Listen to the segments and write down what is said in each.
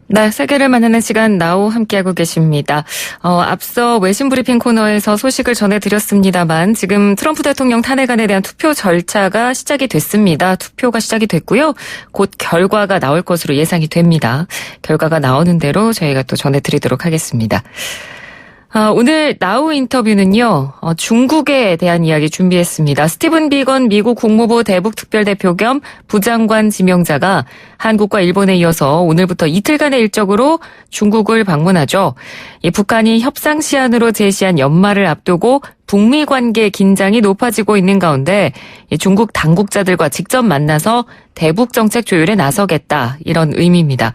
네, 세계를 만나는 시간 나우 함께하고 계십니다. 앞서 외신 브리핑 코너에서 소식을 전해드렸습니다만 지금 트럼프 대통령 탄핵안에 대한 투표 절차가 시작이 됐습니다. 투표가 시작이 됐고요. 곧 결과가 나올 것으로 예상이 됩니다. 결과가 나오는 대로 저희가 또 전해드리도록 하겠습니다. 오늘 나우 인터뷰는요, 중국에 대한 이야기 준비했습니다. 스티븐 비건 미국 국무부 대북특별대표 겸 부장관 지명자가 한국과 일본에 이어서 오늘부터 이틀간의 일정으로 중국을 방문하죠. 북한이 협상 시한으로 제시한 연말을 앞두고 북미 관계 긴장이 높아지고 있는 가운데 중국 당국자들과 직접 만나서 대북 정책 조율에 나서겠다, 이런 의미입니다.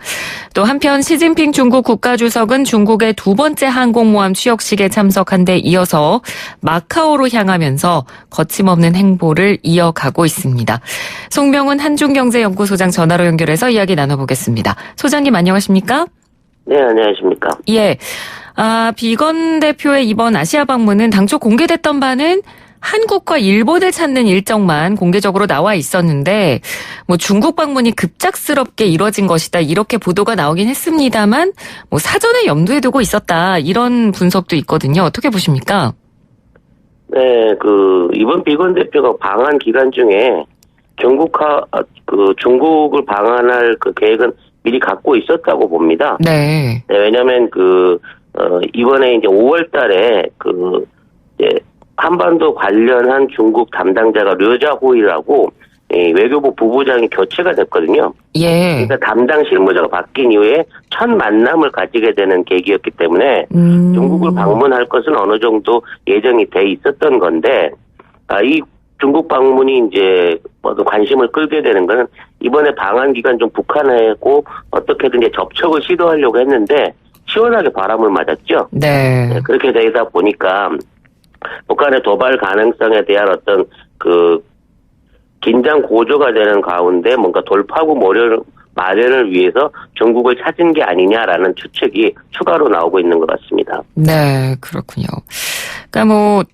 또 한편 시진핑 중국 국가주석은 중국의 두 번째 항공모함 취역식에 참석한 데 이어서 마카오로 향하면서 거침없는 행보를 이어가고 있습니다. 송명훈 한중경제연구소장 전화로 연결해서 이야기 나눠보겠습니다. 소장님 안녕하십니까? 네, 안녕하십니까? 예. 비건 대표의 이번 아시아 방문은 당초 공개됐던 바는 한국과 일본을 찾는 일정만 공개적으로 나와 있었는데 중국 방문이 급작스럽게 이뤄진 것이다, 이렇게 보도가 나오긴 했습니다만 사전에 염두에 두고 있었다, 이런 분석도 있거든요. 어떻게 보십니까? 네, 이번 비건 대표가 방한 기간 중에 중국을 방한할 계획은 미리 갖고 있었다고 봅니다. 네. 네, 왜냐면 이번에 이제 5월 달에 이제 한반도 관련한 중국 담당자가 류자호이라고 외교부 부부장이 교체가 됐거든요. 예. 그러니까 담당 실무자가 바뀐 이후에 첫 만남을 가지게 되는 계기였기 때문에 중국을 방문할 것은 어느 정도 예정이 돼 있었던 건데, 이 중국 방문이 이제 관심을 끌게 되는 거는 이번에 방한 기간 중 북한하고 어떻게든 이제 접촉을 시도하려고 했는데 시원하게 바람을 맞았죠. 네. 그렇게 되다 보니까 북한의 도발 가능성에 대한 어떤 긴장 고조가 되는 가운데 뭔가 돌파구 마련을 위해서 중국을 찾은 게 아니냐라는 추측이 추가로 나오고 있는 것 같습니다. 네, 그렇군요. 그러니까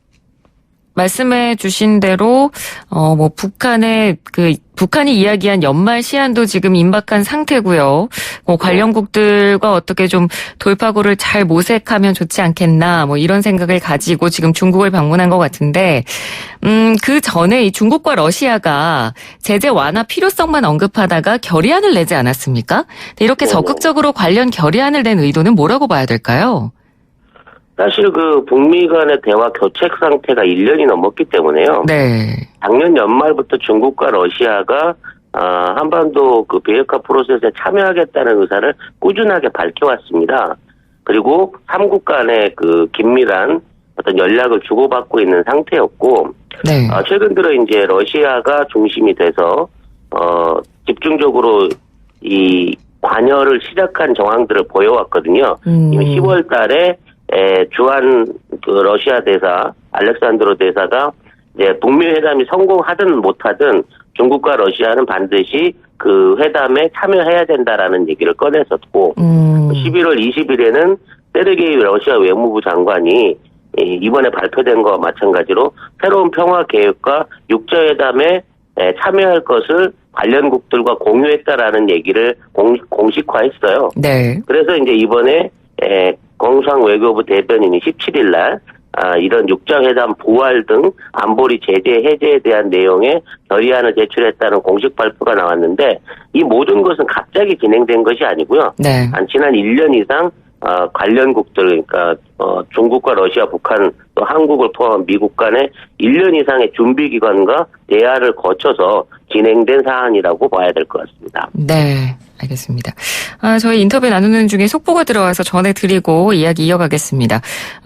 말씀해 주신 대로 북한이 이야기한 연말 시한도 지금 임박한 상태고요. 관련국들과 어떻게 좀 돌파구를 잘 모색하면 좋지 않겠나, 이런 생각을 가지고 지금 중국을 방문한 것 같은데, 그 전에 이 중국과 러시아가 제재 완화 필요성만 언급하다가 결의안을 내지 않았습니까? 이렇게 적극적으로 관련 결의안을 낸 의도는 뭐라고 봐야 될까요? 사실 북미 간의 대화 교책 상태가 1년이 넘었기 때문에요. 네. 작년 연말부터 중국과 러시아가 한반도 비핵화 프로세스에 참여하겠다는 의사를 꾸준하게 밝혀왔습니다. 그리고 3국 간의 긴밀한 어떤 연락을 주고받고 있는 상태였고, 네. 최근 들어 이제 러시아가 중심이 돼서 집중적으로 이 관여를 시작한 정황들을 보여왔거든요. 이미 10월 달에 주한 러시아 대사 알렉산드로 대사가 이제 북미 회담이 성공하든 못하든 중국과 러시아는 반드시 그 회담에 참여해야 된다라는 얘기를 꺼냈었고, 11월 20일에는 세르게이 러시아 외무부 장관이 이번에 발표된 것과 마찬가지로 새로운 평화 계획과 육자회담에 참여할 것을 관련국들과 공유했다라는 얘기를 공식화했어요. 네. 그래서 이제 이번에 공상 외교부 대변인이 17일 날 이런 육자회담 부활 등 안보리 제재 해제에 대한 내용의 결의안을 제출했다는 공식 발표가 나왔는데, 이 모든 것은 갑자기 진행된 것이 아니고요. 네. 지난 1년 이상 관련국들, 그러니까 중국과 러시아, 북한, 또 한국을 포함한 미국 간의 1년 이상의 준비 기간과 대화를 거쳐서 진행된 사안이라고 봐야 될 것 같습니다. 네, 알겠습니다. 저희 인터뷰 나누는 중에 속보가 들어와서 전해드리고 이야기 이어가겠습니다.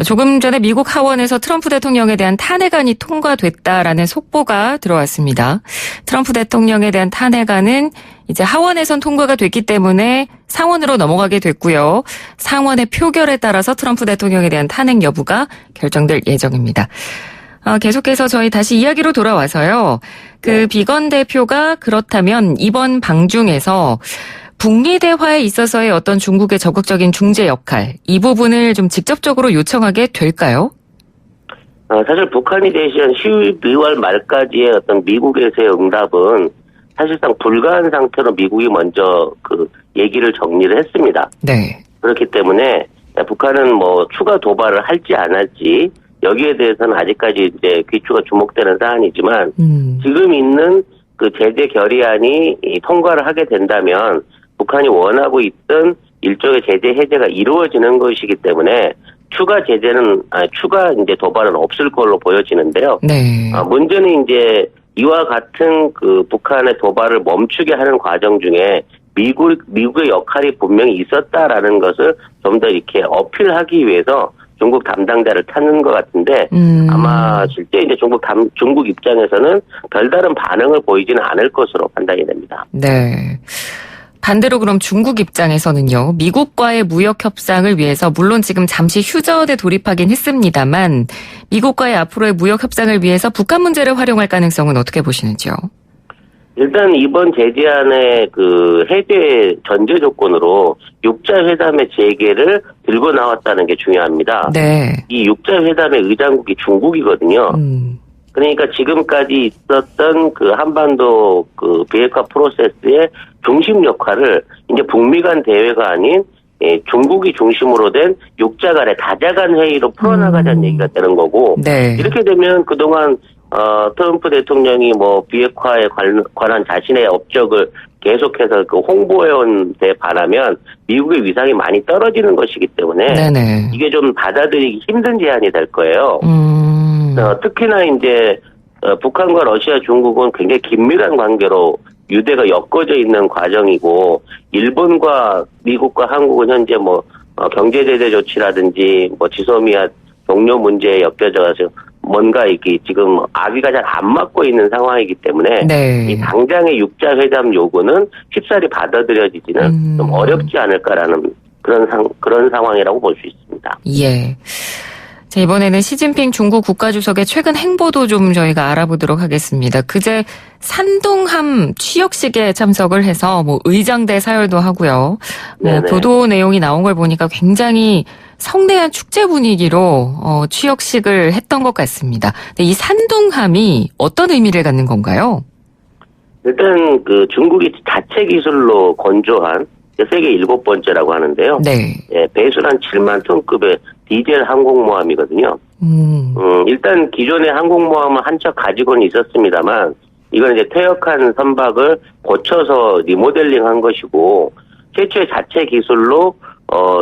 조금 전에 미국 하원에서 트럼프 대통령에 대한 탄핵안이 통과됐다라는 속보가 들어왔습니다. 트럼프 대통령에 대한 탄핵안은 이제 하원에선 통과가 됐기 때문에 상원으로 넘어가게 됐고요. 상원의 표결에 따라서 트럼프 대통령에 대한 탄핵 여부가 결정될 예정입니다. 계속해서 저희 다시 이야기로 돌아와서요. 비건 대표가 그렇다면 이번 방중에서 북미 대화에 있어서의 어떤 중국의 적극적인 중재 역할, 이 부분을 좀 직접적으로 요청하게 될까요? 사실 북한이 제시한 12월 말까지의 어떤 미국에서의 응답은 사실상 불가한 상태로 미국이 먼저 그 얘기를 정리를 했습니다. 네. 그렇기 때문에 북한은 뭐 추가 도발을 할지 안 할지 여기에 대해서는 아직까지 이제 귀추가 주목되는 사안이지만 지금 있는 그 제재 결의안이 통과를 하게 된다면 북한이 원하고 있던 일종의 제재 해제가 이루어지는 것이기 때문에 추가 제재는 추가 이제 도발은 없을 걸로 보여지는데요. 네. 문제는 이제 이와 같은 그 북한의 도발을 멈추게 하는 과정 중에 미국의 역할이 분명히 있었다라는 것을 좀 더 이렇게 어필하기 위해서 중국 담당자를 찾는 것 같은데 아마 실제 이제 중국 입장에서는 별다른 반응을 보이지는 않을 것으로 판단이 됩니다. 네. 반대로 그럼 중국 입장에서는요. 미국과의 무역 협상을 위해서 물론 지금 잠시 휴전에 돌입하긴 했습니다만 미국과의 앞으로의 무역 협상을 위해서 북한 문제를 활용할 가능성은 어떻게 보시는지요? 일단 이번 제재안의 그 해제 전제 조건으로 육자 회담의 재개를 들고 나왔다는 게 중요합니다. 네. 이 육자 회담의 의장국이 중국이거든요. 그러니까 지금까지 있었던 그 한반도 그 비핵화 프로세스의 중심 역할을 이제 북미 간 대회가 아닌 중국이 중심으로 된 육자 간의 다자간 회의로 풀어나가자는 얘기가 되는 거고 네. 이렇게 되면 그동안 트럼프 대통령이 뭐 비핵화에 관한 자신의 업적을 계속해서 그 홍보해온 데 반하면 미국의 위상이 많이 떨어지는 것이기 때문에 네네. 이게 좀 받아들이기 힘든 제안이 될 거예요. 특히나 이제 북한과 러시아, 중국은 굉장히 긴밀한 관계로 유대가 엮어져 있는 과정이고 일본과 미국과 한국은 현재 뭐 경제 제재 조치라든지 뭐 지소미아 종료 문제에 엮여져서 뭔가 이렇게 지금 아기가 잘 안 맞고 있는 상황이기 때문에 네. 이 당장의 육자 회담 요구는 쉽사리 받아들여지지는 좀 어렵지 않을까라는 그런 상황이라고 볼 수 있습니다. 예. 자, 이번에는 시진핑 중국 국가주석의 최근 행보도 좀 저희가 알아보도록 하겠습니다. 그제 산둥함 취역식에 참석을 해서 뭐 의장대 사열도 하고요. 뭐 보도 내용이 나온 걸 보니까 굉장히 성대한 축제 분위기로 취역식을 했던 것 같습니다. 근데 이 산둥함이 어떤 의미를 갖는 건가요? 일단 그 중국이 자체 기술로 건조한 세계 7번째라고 하는데요. 네. 예, 배수란 7만 톤급의 디젤 항공모함이거든요. 일단 기존의 항공모함은 한 척 가지고는 있었습니다만 이건 이제 퇴역한 선박을 고쳐서 리모델링한 것이고 최초의 자체 기술로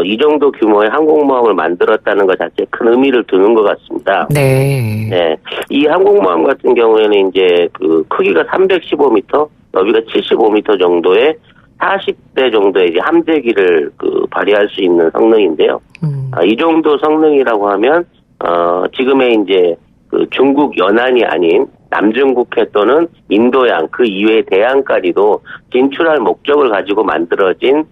이 정도 규모의 항공모함을 만들었다는 것 자체에 큰 의미를 두는 것 같습니다. 네. 네. 이 항공모함 같은 경우에는 이제 그 크기가 315m, 너비가 75m 정도의 40대 정도의 이제 함재기를 그 발휘할 수 있는 성능인데요. 이 정도 성능이라고 하면 지금의 이제 그 중국 연안이 아닌 남중국해 또는 인도양 그 이외의 대양까지도 진출할 목적을 가지고 만들어진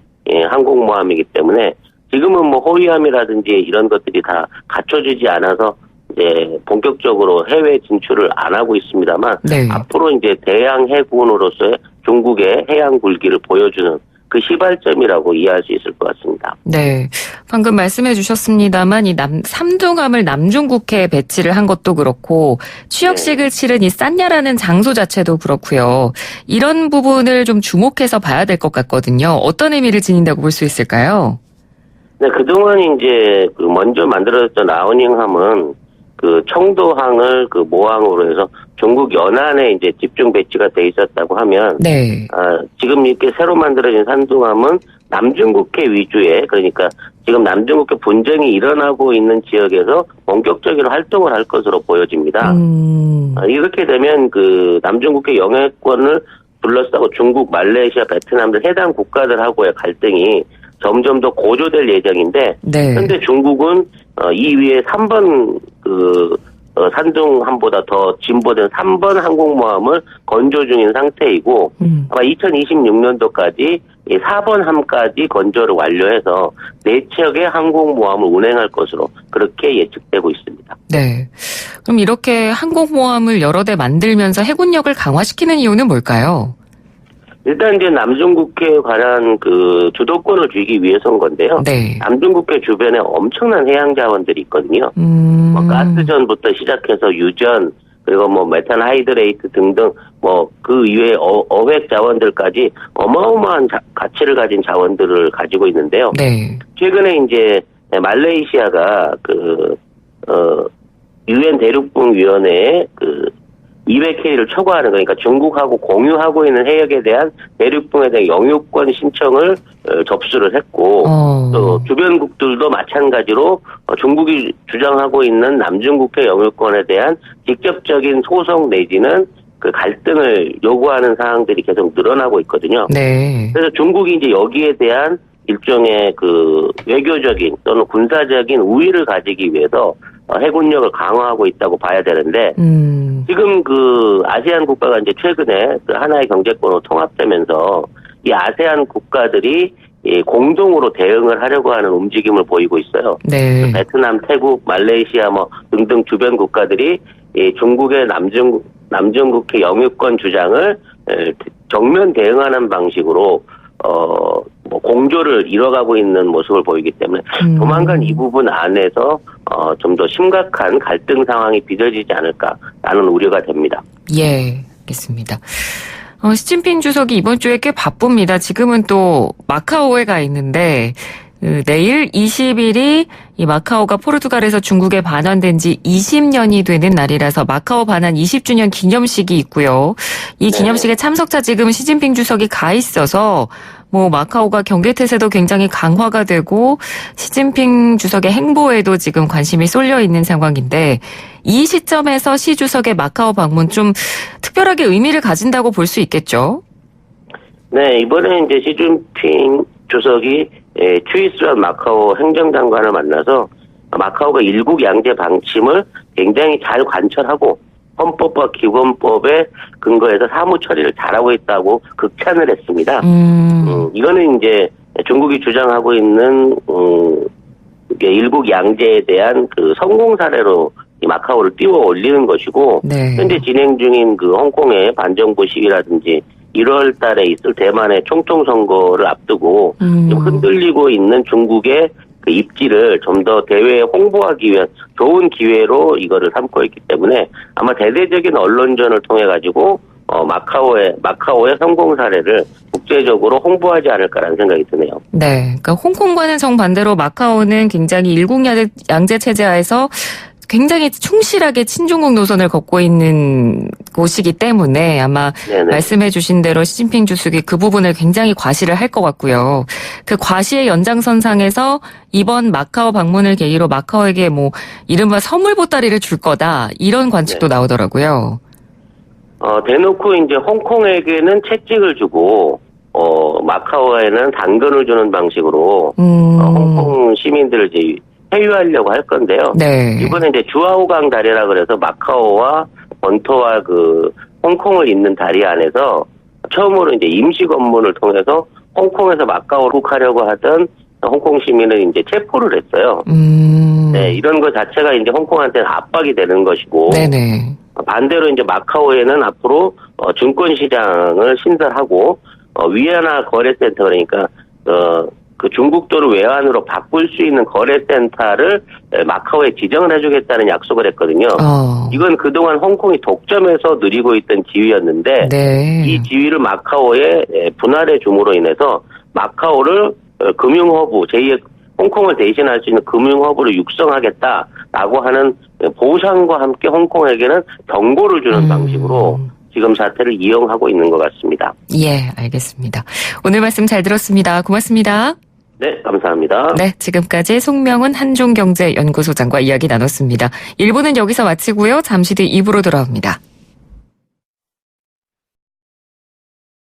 항공모함이기 때문에 지금은 뭐 호위함이라든지 이런 것들이 다 갖춰지지 않아서 이제 본격적으로 해외 진출을 안 하고 있습니다만 네. 앞으로 이제 대양 해군으로서의 중국의 해양 굴기를 보여주는 그 시발점이라고 이해할 수 있을 것 같습니다. 네. 방금 말씀해 주셨습니다만 이 삼둥함을 남중국해에 배치를 한 것도 그렇고 취역식을 치른 이 싼야라는 장소 자체도 그렇고요. 이런 부분을 좀 주목해서 봐야 될 것 같거든요. 어떤 의미를 지닌다고 볼 수 있을까요? 네, 그동안 이제 그 먼저 만들어졌던 라오닝함은 그 청도항을 그 모항으로 해서 중국 연안에 이제 집중 배치가 돼 있었다고 하면 네. 지금 이렇게 새로 만들어진 산둥함은 남중국해 위주의 그러니까 지금 남중국해 분쟁이 일어나고 있는 지역에서 본격적으로 활동을 할 것으로 보여집니다. 이렇게 되면 그 남중국해 영해권을 둘러싸고 중국, 말레이시아, 베트남 등 해당 국가들하고의 갈등이 점점 더 고조될 예정인데 네. 현재 중국은 이 위에 3번 그 산둥함보다 더 진보된 3번 항공모함을 건조 중인 상태이고 아마 2026년도까지 4번 함까지 건조를 완료해서 4척의 항공모함을 운행할 것으로 그렇게 예측되고 있습니다. 네. 그럼 이렇게 항공모함을 여러 대 만들면서 해군력을 강화시키는 이유는 뭘까요? 일단 이제 남중국해에 관한 그 주도권을 쥐기 위해서인 건데요. 네. 남중국해 주변에 엄청난 해양 자원들이 있거든요. 뭐 가스전부터 시작해서 유전, 그리고 뭐 메탄 하이드레이트 등등 뭐 그 이외의 어획 자원들까지 어마어마한 가치를 가진 자원들을 가지고 있는데요. 네. 최근에 이제 말레이시아가 유엔 대륙붕위원회에 200K를 초과하는 거니까 중국하고 공유하고 있는 해역에 대한 대륙붕에 대한 영유권 신청을 접수를 했고 또 주변국들도 마찬가지로 중국이 주장하고 있는 남중국해 영유권에 대한 직접적인 소송 내지는 그 갈등을 요구하는 사항들이 계속 늘어나고 있거든요. 네. 그래서 중국이 이제 여기에 대한 일종의 그 외교적인 또는 군사적인 우위를 가지기 위해서 해군력을 강화하고 있다고 봐야 되는데 지금 그 아세안 국가가 이제 최근에 그 하나의 경제권으로 통합되면서 이 아세안 국가들이 공동으로 대응을 하려고 하는 움직임을 보이고 있어요. 네. 베트남, 태국, 말레이시아 뭐 등등 주변 국가들이 중국의 남중국해 영유권 주장을 정면 대응하는 방식으로 뭐 공조를 이뤄가고 있는 모습을 보이기 때문에 조만간 이 부분 안에서 좀 더 심각한 갈등 상황이 빚어지지 않을까라는 우려가 됩니다. 예, 알겠습니다. 시진핑 주석이 이번 주에 꽤 바쁩니다. 지금은 또 마카오에 가 있는데 내일 20일이 이 마카오가 포르투갈에서 중국에 반환된 지 20년이 되는 날이라서 마카오 반환 20주년 기념식이 있고요. 이 기념식에 참석자 지금 시진핑 주석이 가 있어서 뭐 마카오가 경계태세도 굉장히 강화가 되고 시진핑 주석의 행보에도 지금 관심이 쏠려 있는 상황인데 이 시점에서 시 주석의 마카오 방문 좀 특별하게 의미를 가진다고 볼 수 있겠죠? 네, 이번에 이제 시진핑 주석이 추이스란 마카오 행정장관을 만나서 마카오가 일국 양제 방침을 굉장히 잘 관철하고 헌법과 기본법에 근거해서 사무 처리를 잘하고 있다고 극찬을 했습니다. 이거는 이제 중국이 주장하고 있는 일국 양제에 대한 그 성공 사례로 이 마카오를 띄워 올리는 것이고 네. 현재 진행 중인 그 홍콩의 반정부 시위라든지 1월 달에 있을 대만의 총통 선거를 앞두고 좀 흔들리고 있는 중국의 그 입지를 좀 더 대외에 홍보하기 위한 좋은 기회로 이거를 삼고 있기 때문에 아마 대대적인 언론전을 통해 가지고 마카오의 성공 사례를 국제적으로 홍보하지 않을까라는 생각이 드네요. 네, 그러니까 홍콩과는 정반대로 마카오는 굉장히 일국 양제 체제하에서 굉장히 충실하게 친중국 노선을 걷고 있는 곳이기 때문에 아마 네네. 말씀해 주신 대로 시진핑 주석이 그 부분을 굉장히 과시를 할 것 같고요. 그 과시의 연장선상에서 이번 마카오 방문을 계기로 마카오에게 뭐 이른바 선물 보따리를 줄 거다 이런 관측도 나오더라고요. 대놓고 이제 홍콩에게는 채찍을 주고 마카오에는 당근을 주는 방식으로 홍콩 시민들을 이제 회유하려고 할 건데요. 네. 이번에 이제 주아오강 다리라 그래서 마카오와 본토와 그 홍콩을 잇는 다리 안에서 처음으로 이제 임시 검문을 통해서 홍콩에서 마카오로 북하려고 하던 홍콩 시민을 이제 체포를 했어요. 네, 이런 것 자체가 이제 홍콩한테는 압박이 되는 것이고. 네네. 반대로 이제 마카오에는 앞으로 증권 시장을 신설하고 위안화 거래센터 그러니까 그 중국 돈을 외환으로 바꿀 수 있는 거래센터를 마카오에 지정을 해주겠다는 약속을 했거든요. 이건 그동안 홍콩이 독점해서 누리고 있던 지위였는데 네. 이 지위를 마카오에 분할해 줌으로 인해서 마카오를 금융허브 제2의 홍콩을 대신할 수 있는 금융허브를 육성하겠다라고 하는 보상과 함께 홍콩에게는 경고를 주는 방식으로 지금 사태를 이용하고 있는 것 같습니다. 예, 알겠습니다. 오늘 말씀 잘 들었습니다. 고맙습니다. 네, 감사합니다. 네, 지금까지 송명훈 한종경제연구소장과 이야기 나눴습니다. 1부는 여기서 마치고요. 잠시 뒤 2부로 돌아옵니다.